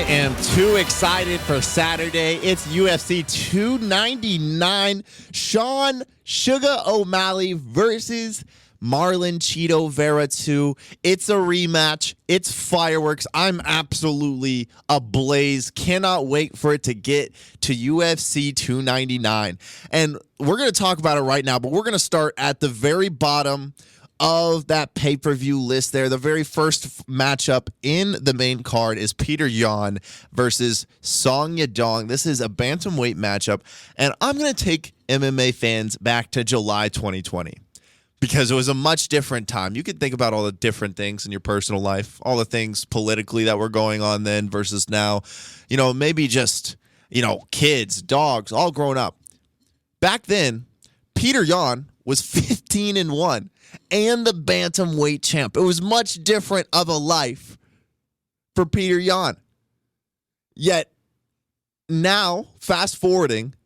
am too excited for Saturday. It's UFC 299. Suga Omalley versus Marlon Chito Vera 2. It's a rematch. It's fireworks. I'm absolutely ablaze. Cannot wait for it to get to UFC 299. And we're going to talk about it right now, but we're going to start at the very bottom of that pay-per-view list there. The very first matchup in the main card is Peter Yan versus Song Yadong. This is a bantamweight matchup, and I'm going to take MMA fans back to July 2020 because it was a much different time. You could think about all the different things in your personal life, all the things politically that were going on then versus now. You know, maybe just, kids, dogs, all grown up. Back then, Peter Yan was 15-1. And the bantamweight champ. It was much different of a life for Peter Yan. Yet now, fast forwarding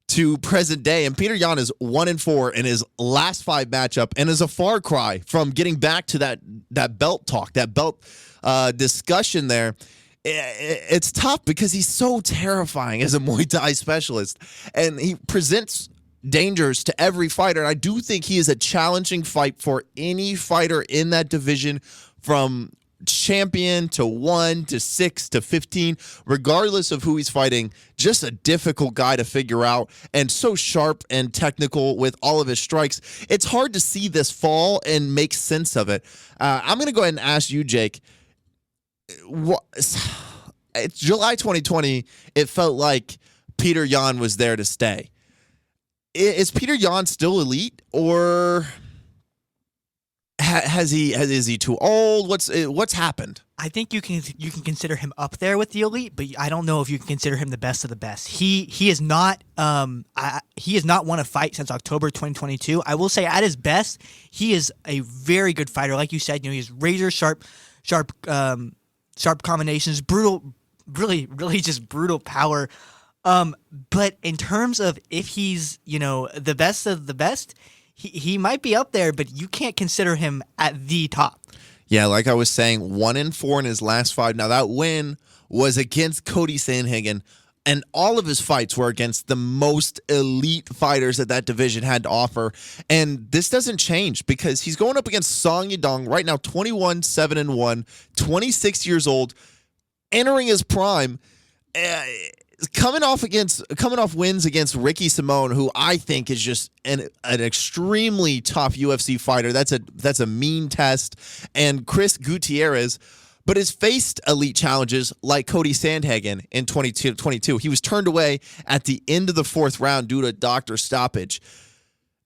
to present day, and Peter Yan is 1-4 in his last 5 matchup, and is a far cry from getting back to that belt talk, that belt discussion there. It's tough because he's so terrifying as a Muay Thai specialist, and he presents dangers to every fighter. And I do think he is a challenging fight for any fighter in that division, from champion to 1 to 6 to 15, regardless of who he's fighting. Just a difficult guy to figure out, and so sharp and technical with all of his strikes. It's hard to see this fall and make sense of it. I'm going to go ahead and ask you, Jake. It's July 2020. It felt like Peter Yan was there to stay. Is Peter Yan still elite, or is he too old? What's happened? I think you can consider him up there with the elite, but I don't know if you can consider him the best of the best. He has not won a fight since October 2022. I will say, at his best, he is a very good fighter. Like you said, he has razor sharp combinations, brutal, really just brutal power. But in terms of if he's, the best of the best, he might be up there, but you can't consider him at the top. Yeah, like I was saying, 1-4 in his last 5. Now, that win was against Cody Sandhagen, and all of his fights were against the most elite fighters that division had to offer. And this doesn't change because he's going up against Song Yadong right now, 21-7-1, 26 years old, entering his prime. Coming off wins against Ricky Simone, who I think is just an extremely tough UFC fighter. That's a mean test. And Chris Gutierrez, but has faced elite challenges like Cody Sandhagen in 2022. He was turned away at the end of the 4th round due to doctor stoppage.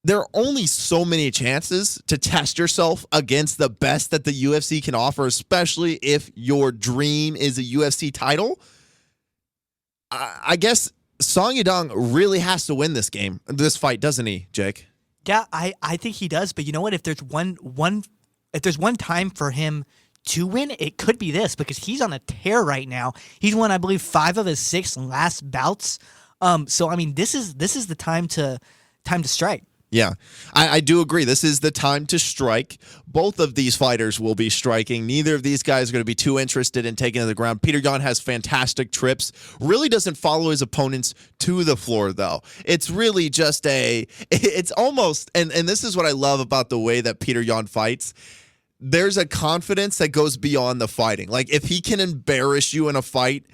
There are only so many chances to test yourself against the best that the UFC can offer, especially if your dream is a UFC title. I guess Song Yadong really has to win this fight, doesn't he, Jake? Yeah, I think he does. But you know what? If there's one time for him to win, it could be this, because he's on a tear right now. He's won, I believe, 5 of his 6 last bouts. So I mean, this is the time to strike. Yeah, I do agree. This is the time to strike. Both of these fighters will be striking. Neither of these guys are going to be too interested in taking to the ground. Peter Yan has fantastic trips. Really doesn't follow his opponents to the floor, though. It's really just it's almost, and this is what I love about the way that Peter Yan fights. There's a confidence that goes beyond the fighting. Like, if he can embarrass you in a fight,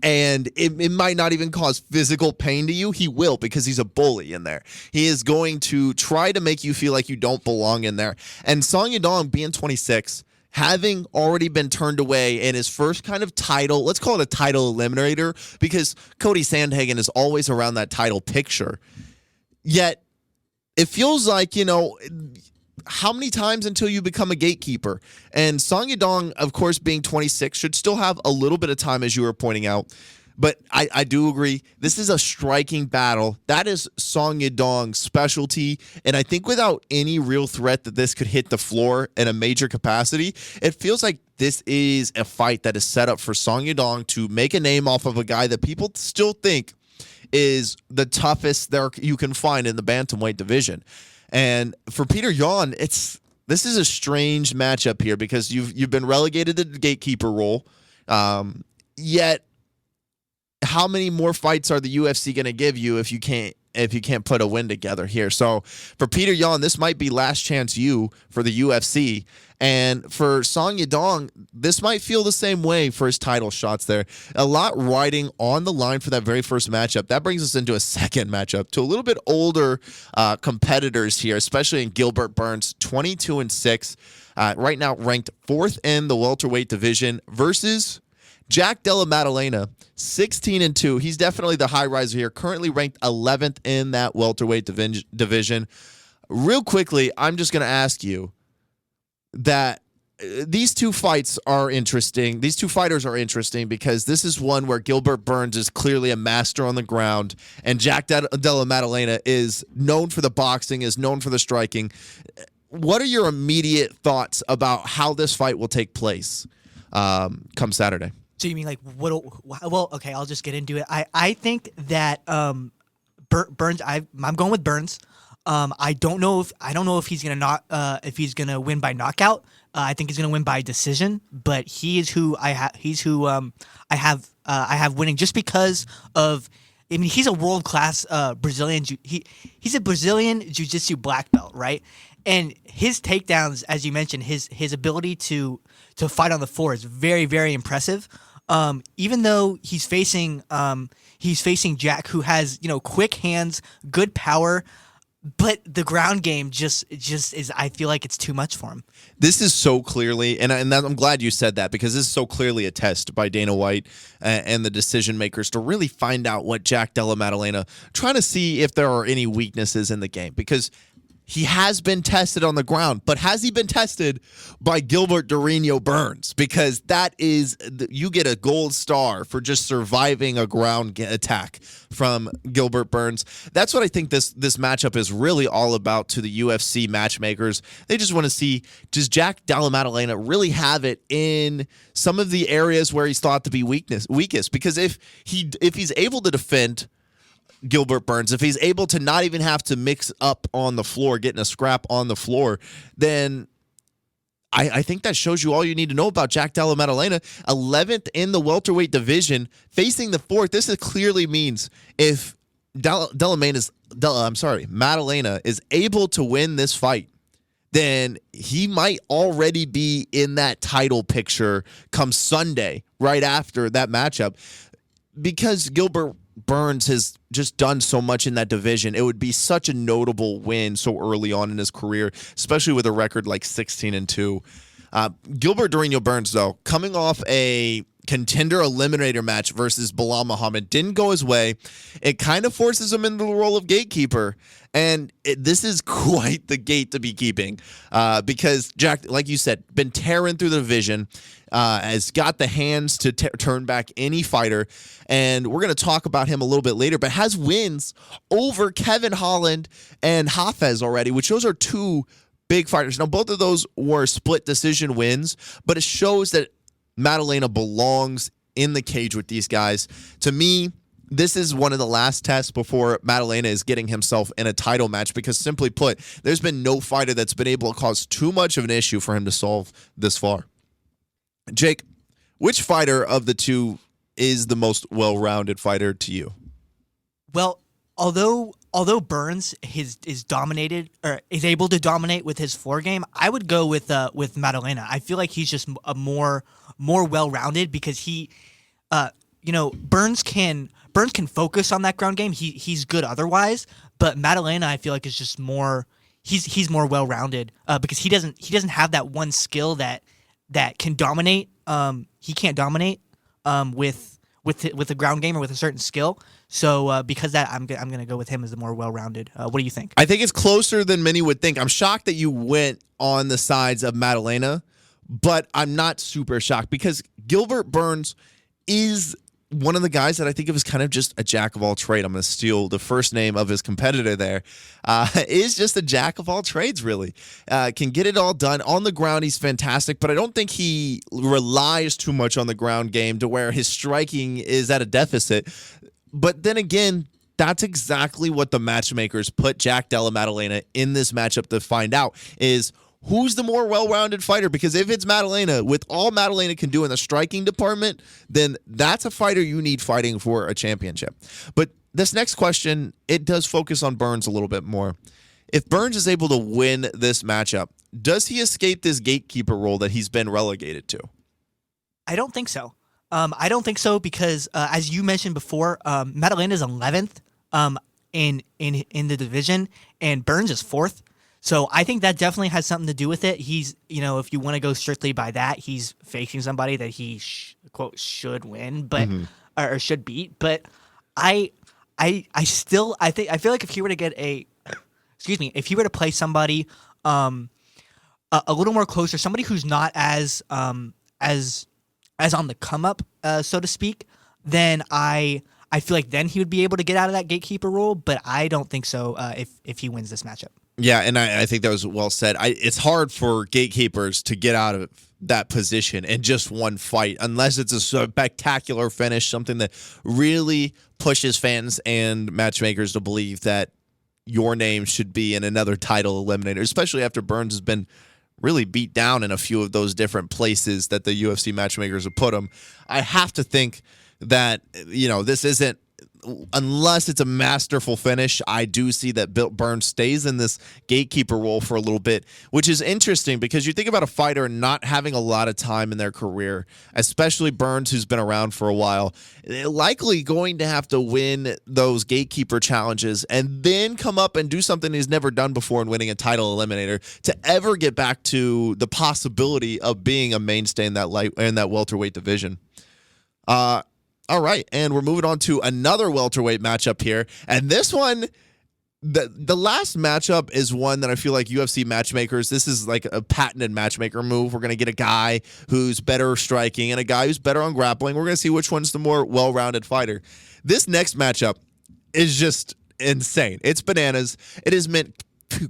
and it might not even cause physical pain to you, he will, because he's a bully in there. He is going to try to make you feel like you don't belong in there. And Song Yadong, being 26, having already been turned away in his first kind of title, let's call it a title eliminator, because Cody Sandhagen is always around that title picture. Yet, it feels like, how many times until you become a gatekeeper? And Song Yadong, of course, being 26, should still have a little bit of time, as you were pointing out. But I do agree. This is a striking battle. That is Song Yadong's specialty. And I think without any real threat that this could hit the floor in a major capacity, it feels like this is a fight that is set up for Song Yadong to make a name off of a guy that people still think is the toughest there you can find in the bantamweight division. And for Peter Yan, this is a strange matchup here because you've been relegated to the gatekeeper role, yet how many more fights are the UFC going to give you if you can't put a win together here? So for Peter Yan, this might be last chance you for the UFC. And for Song Yadong, this might feel the same way for his title shots there. A lot riding on the line for that very first matchup. That brings us into a second matchup to a little bit older competitors here, especially in Gilbert Burns, 22-6, right now ranked 4th in the welterweight division versus Jack Della Maddalena, 16-2. He's definitely the high riser here, currently ranked 11th in that welterweight division. Real quickly, I'm just going to ask you that these two fights are interesting. These two fighters are interesting because this is one where Gilbert Burns is clearly a master on the ground, and Jack Della Maddalena is known for the boxing, is known for the striking. What are your immediate thoughts about how this fight will take place come Saturday? So you mean like what? Well, okay, I'll just get into it. I think that Burns. I'm going with Burns. I don't know if he's gonna win by knockout. I think he's gonna win by decision. But he is who I have. He's who I have winning just because of. I mean, he's a world class Brazilian. He's a Brazilian jiu-jitsu black belt, right? And his takedowns, as you mentioned, his ability to fight on the floor is very, very impressive. Even though he's facing Jack, who has quick hands, good power, but the ground game just is. I feel like it's too much for him. This is so clearly, and I'm glad you said that because this is so clearly a test by Dana White and the decision makers to really find out what Jack Della Maddalena, trying to see if there are any weaknesses in the game because he has been tested on the ground, but has he been tested by Gilbert Durinho Burns? Because that is, you get a gold star for just surviving a ground attack from Gilbert Burns. That's what I think this matchup is really all about to the UFC matchmakers. They just want to see, does Jack Della Maddalena really have it in some of the areas where he's thought to be weakest? Because if he's able to defend Gilbert Burns, if he's able to not even have to mix up on the floor, getting a scrap on the floor, then I think that shows you all you need to know about Jack Della Maddalena, 11th in the welterweight division, facing the 4th. This clearly means if Maddalena is able to win this fight, then he might already be in that title picture come Sunday, right after that matchup, because Gilbert Burns has just done so much in that division. It would be such a notable win so early on in his career, especially with a record like 16-2. Gilbert Durinho Burns, though, coming off a contender eliminator match versus Bilal Muhammad, didn't go his way. It kind of forces him into the role of gatekeeper. And this is quite the gate to be keeping because Jack, like you said, been tearing through the division, has got the hands to turn back any fighter. And we're going to talk about him a little bit later, but has wins over Kevin Holland and Hafez already, which those are two big fighters. Now, both of those were split decision wins, but it shows that Maddalena belongs in the cage with these guys. To me, this is one of the last tests before Maddalena is getting himself in a title match because, simply put, there's been no fighter that's been able to cause too much of an issue for him to solve this far. Jake, which fighter of the two is the most well-rounded fighter to you? Well, although Burns is dominated or is able to dominate with his floor game, I would go with Maddalena. I feel like he's just a more well-rounded because he, Burns can focus on that ground game. He's good otherwise, but Maddalena I feel like is just more. He's more well-rounded because he doesn't have that one skill that can dominate. He can't dominate with the ground game or with a certain skill. So because that, I'm going to go with him as the more well-rounded. What do you think? I think it's closer than many would think. I'm shocked that you went on the sides of Maddalena, but I'm not super shocked because Gilbert Burns is one of the guys that I think of as kind of just a jack of all trades. I'm going to steal the first name of his competitor there. Is just a jack of all trades, really. Can get it all done. On the ground, he's fantastic, but I don't think he relies too much on the ground game to where his striking is at a deficit. But then again, that's exactly what the matchmakers put Jack Della Maddalena in this matchup to find out is who's the more well-rounded fighter? Because if it's Madalena, with all Madalena can do in the striking department, then that's a fighter you need fighting for a championship. But this next question, it does focus on Burns a little bit more. If Burns is able to win this matchup, does he escape this gatekeeper role that he's been relegated to? I don't think so. I don't think so because, as you mentioned before, Madalena is 11th in the division, and Burns is 4th. So I think that definitely has something to do with it. He's, if you want to go strictly by that, he's facing somebody that he quote should win, but or should beat. But I feel like if he were to get if he were to play somebody a little more closer, somebody who's not as on the come up, so to speak, then I feel like then he would be able to get out of that gatekeeper role. But I don't think so if he wins this matchup. Yeah, and I think that was well said. It's hard for gatekeepers to get out of that position in just one fight, unless it's a spectacular finish, something that really pushes fans and matchmakers to believe that your name should be in another title eliminator, especially after Burns has been really beat down in a few of those different places that the UFC matchmakers have put him. I have to think that, this isn't, unless it's a masterful finish, I do see that Burns stays in this gatekeeper role for a little bit, which is interesting because you think about a fighter not having a lot of time in their career, especially Burns, who's been around for a while, likely going to have to win those gatekeeper challenges and then come up and do something he's never done before in winning a title eliminator to ever get back to the possibility of being a mainstay in that welterweight division. All right, and we're moving on to another welterweight matchup here. And this one, the last matchup is one that I feel like UFC matchmakers, this is like a patented matchmaker move. We're going to get a guy who's better striking and a guy who's better on grappling. We're going to see which one's the more well-rounded fighter. This next matchup is just insane. It's bananas. It is meant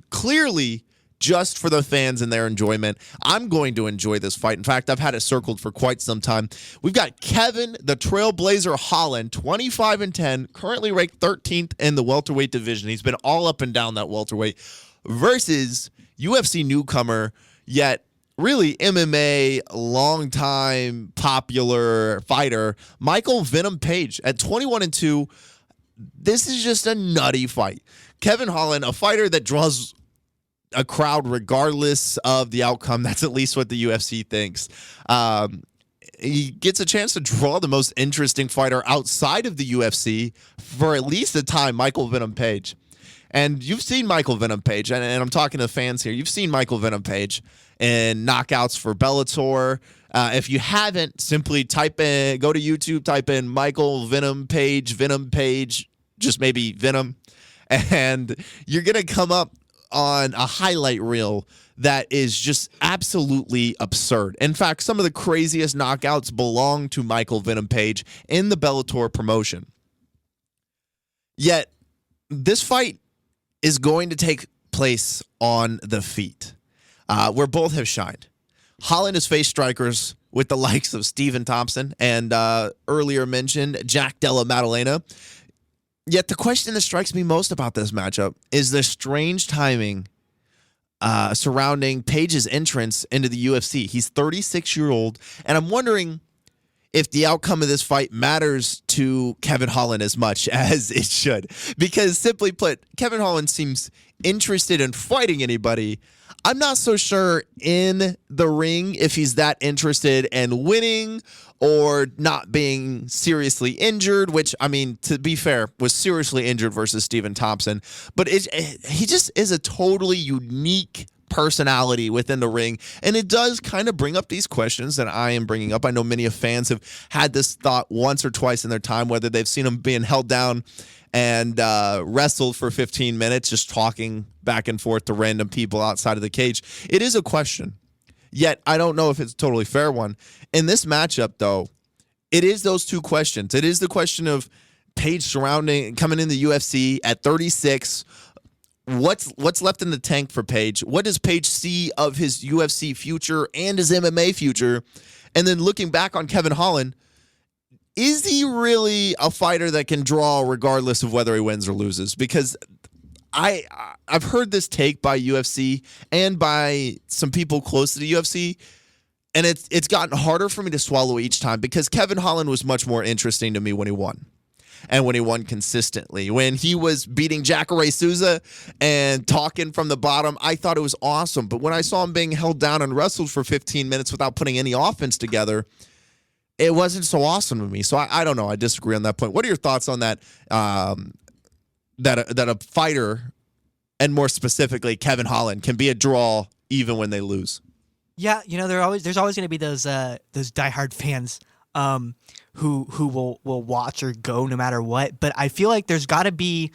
clearly just for the fans and their enjoyment. I'm going to enjoy this fight. In fact, I've had it circled for quite some time. We've got Kevin, the Trailblazer Holland, 25-10, currently ranked 13th in the welterweight division. He's been all up and down that welterweight, versus UFC newcomer, yet really MMA, long-time popular fighter, Michael Venom Page at 21-2. This is just a nutty fight. Kevin Holland, a fighter that draws a crowd regardless of the outcome. That's at least what the UFC thinks. He gets a chance to draw the most interesting fighter outside of the UFC for at least a time, Michael Venom Page. And you've seen Michael Venom Page, and I'm talking to fans here. You've seen Michael Venom Page in knockouts for Bellator. If you haven't, simply go to YouTube, type in Michael Venom Page, just maybe Venom, and you're going to come up on a highlight reel that is just absolutely absurd. In fact, some of the craziest knockouts belong to Michael Venom Page in the Bellator promotion. Yet, this fight is going to take place on the feet, where both have shined. Holland has faced strikers with the likes of Stephen Thompson and earlier mentioned Jack Della Maddalena. Yet the question that strikes me most about this matchup is the strange timing surrounding Page's entrance into the UFC. He's 36-year-old, and I'm wondering if the outcome of this fight matters to Kevin Holland as much as it should. Because simply put, Kevin Holland seems interested in fighting anybody. I'm not so sure in the ring if he's that interested in winning or not being seriously injured, which, I mean, to be fair, was seriously injured versus Stephen Thompson. But he just is a totally unique personality within the ring, and it does kind of bring up these questions that I am bringing up. I know many of fans have had this thought once or twice in their time, whether they've seen him being held down and wrestled for 15 minutes, just talking back and forth to random people outside of the cage. It is a question. Yet, I don't know if it's a totally fair one. In this matchup, though, it is those two questions. It is the question of Page coming in the UFC at 36. What's left in the tank for Page? What does Page see of his UFC future and his MMA future? And then looking back on Kevin Holland, is he really a fighter that can draw regardless of whether he wins or loses? Because I've heard this take by UFC and by some people close to the UFC, and it's gotten harder for me to swallow each time because Kevin Holland was much more interesting to me when he won. And when he won consistently. When he was beating Jacare Souza and talking from the bottom, I thought it was awesome. But when I saw him being held down and wrestled for 15 minutes without putting any offense together, it wasn't so awesome to me. So I don't know. I disagree on that point. What are your thoughts on that? That a fighter, and more specifically Kevin Holland, can be a draw even when they lose? Yeah, there's always going to be those diehard fans who will watch or go no matter what. But I feel like there's got to be,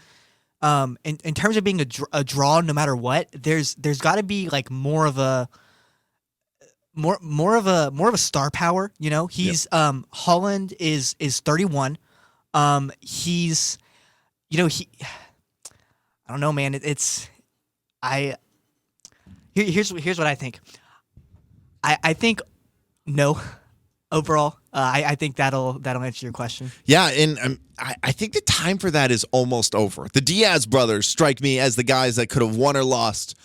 in terms of being a draw no matter what, there's got to be like more of a star power. He's Holland is 31. He's I don't know, man. Here's what I think. I think no. Overall, I think that'll answer your question. Yeah, and I think the time for that is almost over. The Diaz brothers strike me as the guys that could have won or lost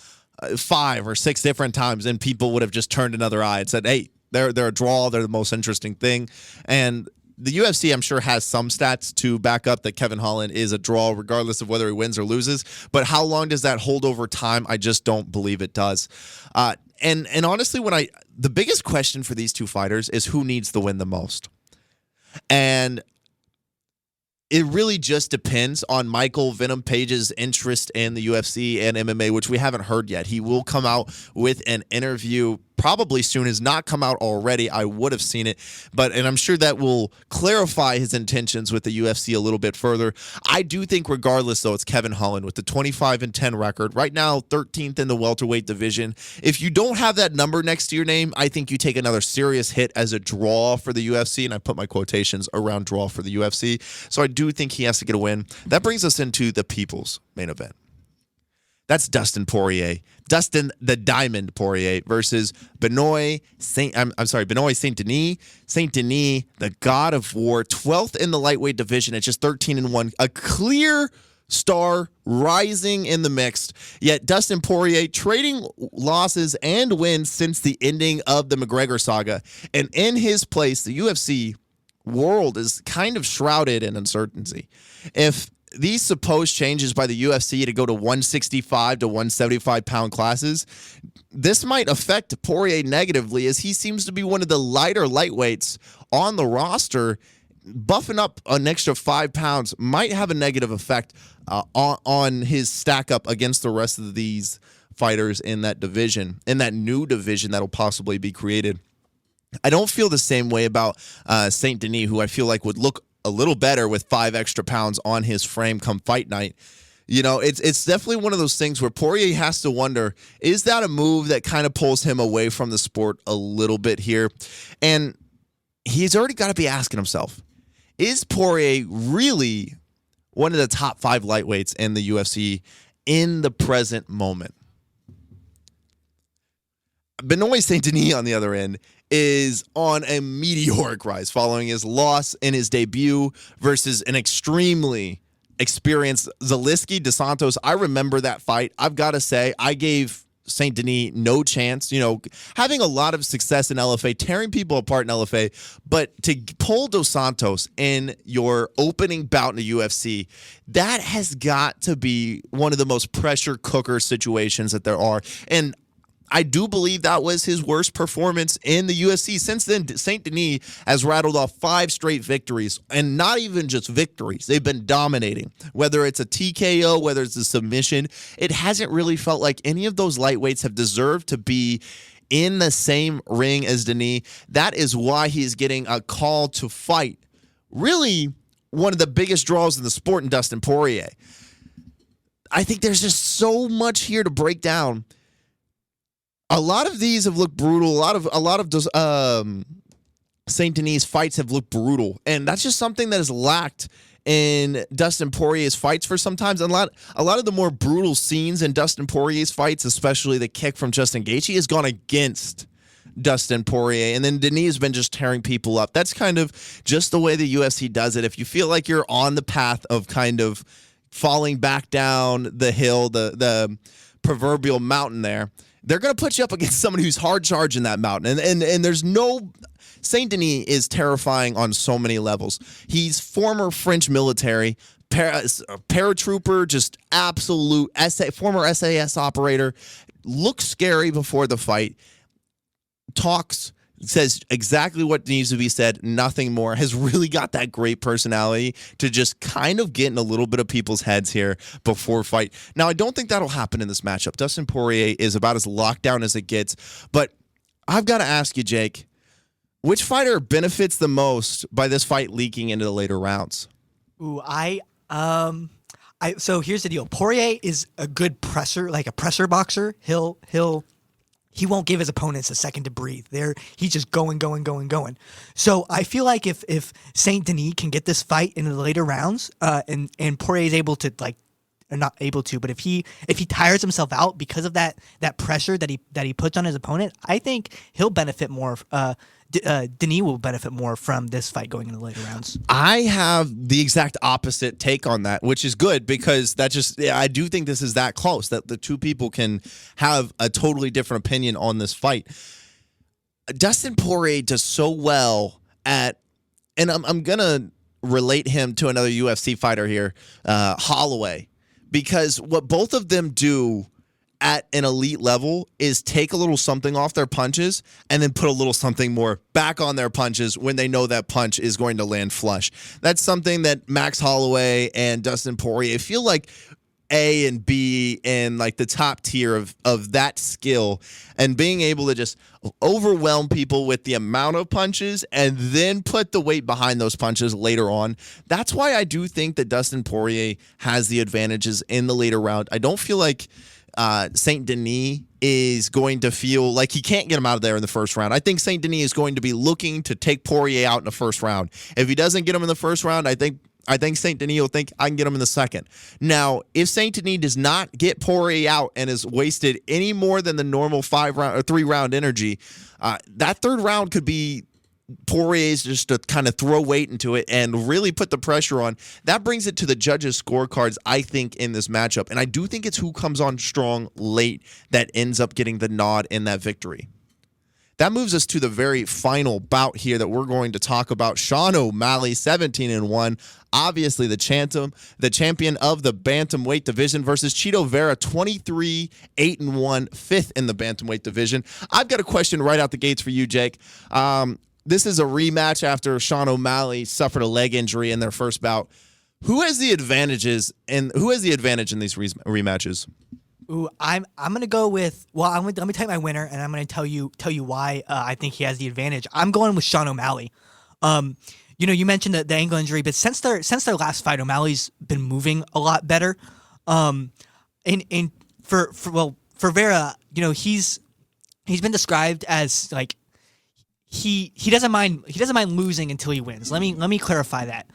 5 or 6 different times, and people would have just turned another eye and said, hey, they're a draw, they're the most interesting thing. And the UFC, I'm sure, has some stats to back up that Kevin Holland is a draw, regardless of whether he wins or loses. But how long does that hold over time? I just don't believe it does. And honestly, the biggest question for these two fighters is who needs the win the most. And it really just depends on Michael Venom Page's interest in the UFC and MMA, which we haven't heard yet. He will come out with an interview probably soon. Has not come out already. I would have seen it, and I'm sure that will clarify his intentions with the UFC a little bit further. I do think, regardless, though, it's Kevin Holland with the 25-10 record right now, 13th in the welterweight division. If you don't have that number next to your name, I think you take another serious hit as a draw for the UFC, and I put my quotations around draw for the UFC. So I do think he has to get a win. That brings us into the people's main event. That's Dustin the Diamond Poirier versus Benoit Saint-Denis. Saint-Denis, the God of War, 12th in the lightweight division at just 13-1. A clear star rising in the mixed. Yet Dustin Poirier trading losses and wins since the ending of the McGregor saga. And in his place, the UFC world is kind of shrouded in uncertainty. If these supposed changes by the UFC to go to 165 to 175 pound classes, this might affect Poirier negatively, as he seems to be one of the lighter lightweights on the roster. Buffing up an extra 5 pounds might have a negative effect on his stack up against the rest of these fighters in that division, in that new division that'll possibly be created. I don't feel the same way about Saint Denis, who I feel like would look a little better with 5 extra pounds on his frame come fight night. It's definitely one of those things where Poirier has to wonder, is that a move that kind of pulls him away from the sport a little bit here? And he's already got to be asking himself, is Poirier really one of the top 5 lightweights in the UFC in the present moment? Benoit Saint-Denis, on the other end, is on a meteoric rise following his loss in his debut versus an extremely experienced Zaleski dos Santos. I remember that fight. I've got to say, I gave Saint-Denis no chance, having a lot of success in LFA, tearing people apart in LFA, but to pull Dos Santos in your opening bout in the UFC, that has got to be one of the most pressure cooker situations that there are. And I do believe that was his worst performance in the UFC. Since then, Saint-Denis has rattled off 5 straight victories, and not even just victories. They've been dominating. Whether it's a TKO, whether it's a submission, it hasn't really felt like any of those lightweights have deserved to be in the same ring as Denis. That is why he's getting a call to fight. Really, one of the biggest draws in the sport in Dustin Poirier. I think there's just so much here to break down. A lot of these have looked brutal. A lot of those Saint Denis fights have looked brutal, and that's just something that is lacked in Dustin Poirier's fights for sometimes. And a lot of the more brutal scenes in Dustin Poirier's fights, especially the kick from Justin Gaethje, has gone against Dustin Poirier, and then Denis has been just tearing people up. That's kind of just the way the UFC does it. If you feel like you're on the path of kind of falling back down the hill, the proverbial mountain there. They're going to put you up against someone who's hard charging that mountain. And there's no... Saint Denis is terrifying on so many levels. He's former French military, paratrooper, just absolute former SAS operator. Looks scary before the fight. Talks, says exactly what needs to be said, nothing more. Has really got that great personality to just kind of get in a little bit of people's heads here before fight. Now, I don't think that'll happen in this matchup. Dustin Poirier is about as locked down as it gets. But I've got to ask you, Jake, which fighter benefits the most by this fight leaking into the later rounds? Ooh, so here's the deal. Poirier is a good presser, like a presser boxer. He won't give his opponents a second to breathe. He's just going. So I feel like if Saint Denis can get this fight into the later rounds, and Poirier is able to, like, or not able to, but if he tires himself out because of that pressure that he puts on his opponent, I think he'll benefit more. Denis will benefit more from this fight going into the later rounds. I have the exact opposite take on that, which is good because I do think this is that close that the two people can have a totally different opinion on this fight. Dustin Poirier does so well at, and I'm gonna relate him to another UFC fighter here, Holloway, because what both of them do at an elite level is take a little something off their punches and then put a little something more back on their punches when they know that punch is going to land flush. That's something that Max Holloway and Dustin Poirier feel like A and B in like the top tier of that skill, and being able to just overwhelm people with the amount of punches and then put the weight behind those punches later on. That's why I do think that Dustin Poirier has the advantages in the later round. I don't feel like Saint Denis is going to feel like he can't get him out of there in the first round. I think Saint Denis is going to be looking to take Poirier out in the first round. If he doesn't get him in the first round, I think Saint Denis will think I can get him in the second. Now, if Saint Denis does not get Poirier out and is wasted any more than the normal 3-round energy, that third round could be Poirier's just to kind of throw weight into it and really put the pressure on. That brings it to the judges' scorecards, I think, in this matchup. And I do think it's who comes on strong late that ends up getting the nod in that victory. That moves us to the very final bout here that we're going to talk about. Sean O'Malley, 17-1, obviously the champion of the bantamweight division, versus Chito Vera, 23-8-1, fifth in the bantamweight division. I've got a question right out the gates for you, Jake. This is a rematch after Sean O'Malley suffered a leg injury in their first bout. Who has the advantage in these rematches? Ooh, I'm gonna go with, let me tell you my winner, and I'm gonna tell you why I think he has the advantage. I'm going with Sean O'Malley. You mentioned the ankle injury, but since their last fight, O'Malley's been moving a lot better. For Vera, he's been described as like he doesn't mind losing until he wins. Let me clarify that.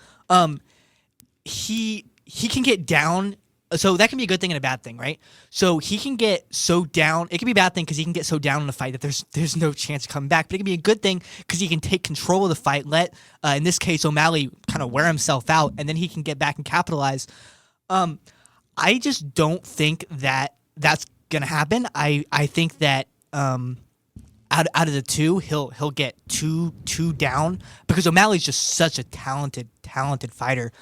He can get down. So that can be a good thing and a bad thing, right? So he can get so down. It can be a bad thing because he can get so down in the fight that there's no chance of coming back. But it can be a good thing because he can take control of the fight, let, in this case, O'Malley kind of wear himself out, and then he can get back and capitalize. I just don't think that that's going to happen. I think that out of the two, he'll get two down because O'Malley's just such a talented fighter.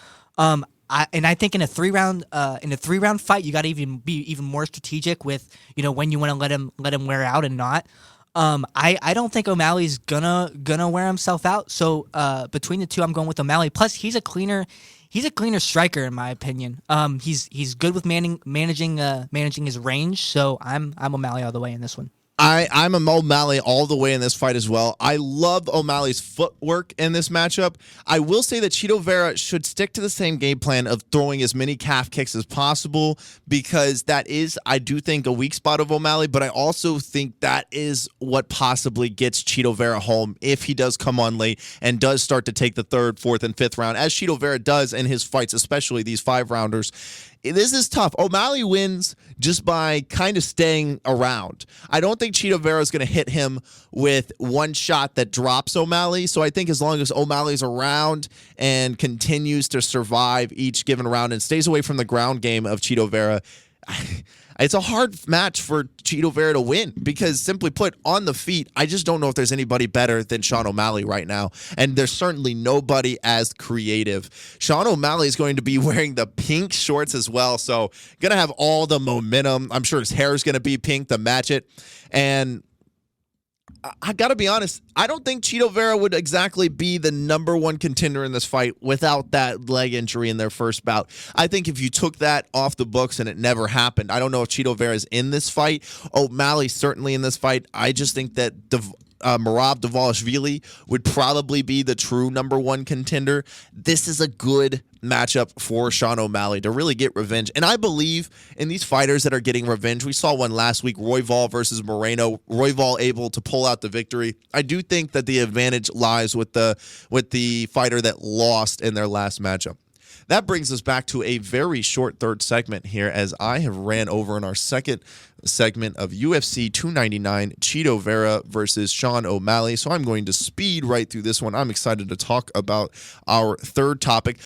I think in a 3-round fight, you got to be even more strategic with when you want to let him wear out and not. I don't think O'Malley's gonna wear himself out. So between the two, I'm going with O'Malley. Plus, he's a cleaner striker in my opinion. He's good with managing his range. So I'm O'Malley all the way in this one. I'm a O'Malley all the way in this fight as well. I love O'Malley's footwork in this matchup. I will say that Chito Vera should stick to the same game plan of throwing as many calf kicks as possible because that is, I do think, a weak spot of O'Malley, but I also think that is what possibly gets Chito Vera home if he does come on late and does start to take the third, fourth, and fifth round, as Chito Vera does in his fights, especially these 5-rounders. This is tough. O'Malley wins just by kind of staying around. I don't think Chito Vera is going to hit him with one shot that drops O'Malley. So I think as long as O'Malley's around and continues to survive each given round and stays away from the ground game of Chito Vera, it's a hard match for Chito Vera to win because, simply put, on the feet, I just don't know if there's anybody better than Sean O'Malley right now. And there's certainly nobody as creative. Sean O'Malley is going to be wearing the pink shorts as well, so going to have all the momentum. I'm sure his hair is going to be pink to match it. And I got to be honest, I don't think Chito Vera would exactly be the number one contender in this fight without that leg injury in their first bout. I think if you took that off the books and it never happened, I don't know if Chito Vera is in this fight. O'Malley's certainly in this fight. I just think that Merab Dvalishvili would probably be the true number one contender. This is a good matchup for Sean O'Malley to really get revenge. And I believe in these fighters that are getting revenge. We saw one last week, Royval versus Moreno. Royval able to pull out the victory. I do think that the advantage lies with the fighter that lost in their last matchup. That brings us back to a very short third segment here, as I have ran over in our second segment of UFC 299, Chito Vera versus Sean O'Malley. So I'm going to speed right through this one. I'm excited to talk about our third topic.